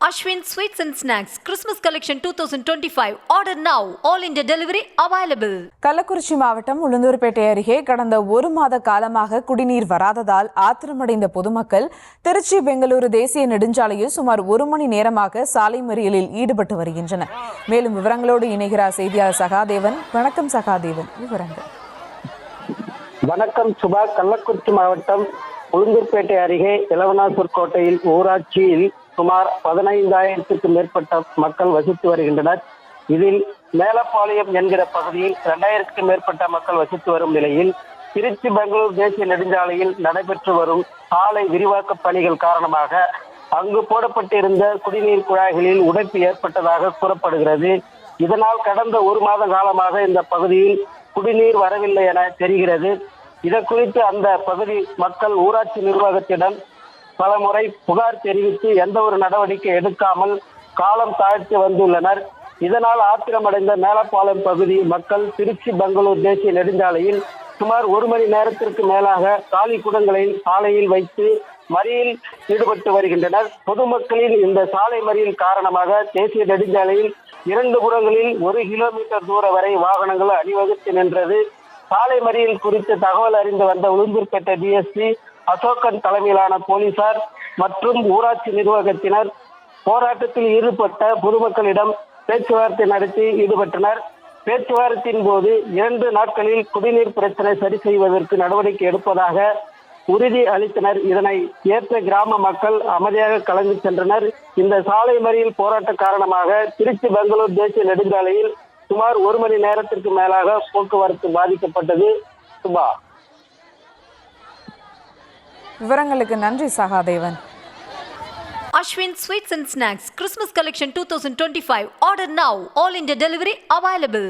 Ashwin Sweets and Snacks Christmas Collection 2025. Order now. All India delivery available. Kallakurichi மாவட்டம் உளுந்தூர்பேட்டை அருகே கடந்த ஒரு மாத காலமாக குடிநீர் வராததால் ஆத்திரமடைந்த பொதுமக்கள் திருச்சி பெங்களூரு தேசிய நெடுஞ்சாலையில் சுமார் ஒரு மணி நேரமாக சாலை மறியலில் ஈடுபட்டு வருகின்றனர். மேலும் விவரங்களோடு இணைகிறார் செய்தியாளர் சகாதேவன். வணக்கம் சகாதேவன், விவரங்கள். வணக்கம் சுபா. கள்ளக்குறிச்சி மாவட்டம் உளுந்தூர்பேட்டை அருகே இளவனாசூர் கோட்டையில் ஊராட்சியில் சுமார் 15,000க்கும் மேற்பட்ட மக்கள் வசித்து வருகின்றனர். இதில் மேலப்பாளையம் என்கிற பகுதியில் 2,000க்கும் மேற்பட்ட மக்கள் வசித்து வரும் நிலையில் திருச்சி பெங்களூர் தேசிய நெடுஞ்சாலையில் நடைபெற்று வரும் சாலை விரிவாக்க பணிகள் காரணமாக அங்கு போடப்பட்டிருந்த குடிநீர் குழாய்களில் உடைப்பு ஏற்பட்டதாக கூறப்படுகிறது. இதனால் கடந்த ஒரு மாத காலமாக இந்த பகுதியில் குடிநீர் வரவில்லை என தெரிகிறது. இது குறித்து அந்த பகுதி மக்கள் ஊராட்சி நிர்வாகத்திடம் பல முறை புகார் தெரிவித்து எந்த ஒரு நடவடிக்கை எடுக்காமல் காலம் தாழ்த்தி வந்துள்ளனர். இதனால் ஆத்திரமடைந்த மேலப்பாளையம் பகுதி மக்கள் திருச்சி பெங்களூர் தேசிய நெடுஞ்சாலையில் சுமார் ஒரு மணி நேரத்திற்கு மேலாக காலி குடங்களை சாலையில் வைத்து மறியல் ஈடுபட்டு வருகின்றனர். பொதுமக்களின் இந்த சாலை மறியல் காரணமாக தேசிய நெடுஞ்சாலையில் 2 புறங்களில் 1 கிலோமீட்டர் தூர வரை வாகனங்கள் அணிவகுத்து நின்றது. சாலை மறியல் குறித்து தகவல் அறிந்து வந்த உளுந்தூர்பேட்டை டிஎஸ்பி அசோகன் தலைமையிலான போலீசார் மற்றும் ஊராட்சி நிர்வாகத்தினர் போராட்டத்தில் ஈடுபட்ட பொதுமக்களிடம் பேச்சுவார்த்தை நடத்தி ஈடுபட்டனர். பேச்சுவார்த்தையின் போது 2 நாட்களில் குடிநீர் பிரச்சனை சரி செய்வதற்கு நடவடிக்கை எடுப்பதாக உறுதி அளித்தனர். இதனை ஏற்ற கிராம மக்கள் அமைதியாக கலந்து சென்றனர். இந்த சாலை மறியல் போராட்ட காரணமாக திருச்சி பெங்களூர் தேசிய நெடுஞ்சாலையில் சுமார் ஒரு மணி நேரத்திற்கு மேலாக போக்குவரத்து பாதிக்கப்பட்டது. சுபா, விவரங்களுக்கு நன்றி Sahadevan. Ashwin Sweets and Snacks Christmas Collection 2025. Order now. All India delivery available.